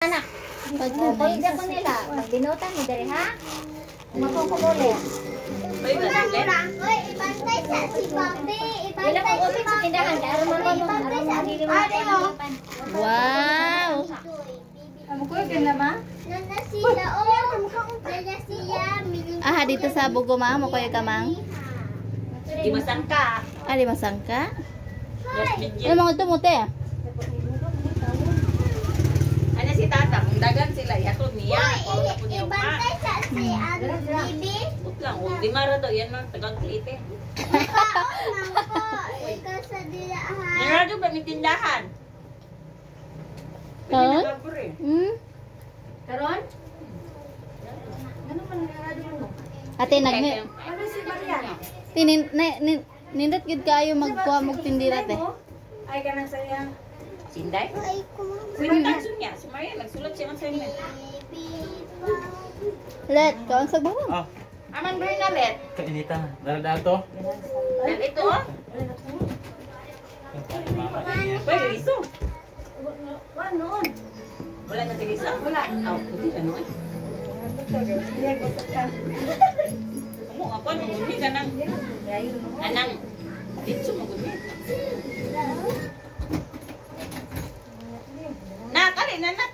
Anak, pag-pwede ko nila. Pag-binutan mo dali, ha? Makukulit. Uy, ibantay sa si Bobby. Ibantay Ibantay sa si Bobby. tindahan. Ibantay sa si Bobby. Wow! Nana sila, oh. Nana siya. Ah, dito sa Bugoma mo kayo kamang? di masangka. Ah, di masangka? Just legit. Ano mga tumuti? Ano si tata, kung dagan sila, yatod niya. Paula po niya pa. Ibantay sa si Bibi. Ut lang, di mara daw, yan man, tagang klite. Ikaw sa dilahan. Narado ba may tindahan? Karon? Pinakapure. Hmm? Karon? Ate, nindot gid kayo magkuha mog tindira te. Ay, kanang sayang. Sinday? Ay, kumang. Sinday niya. Si Maria, nagsulat siya ng assignment. Let, kaon sa bawang. Oh, Aman Bernalet. kainitan. Dala to. Dan ito, oh. Pwede, riso. Noon. Wala na si Lisa? Wala. Oh, hindi ano eh. Kamu, ako, magumi ka nang. Anang. Dito, magumi. Nak, alin na, nak.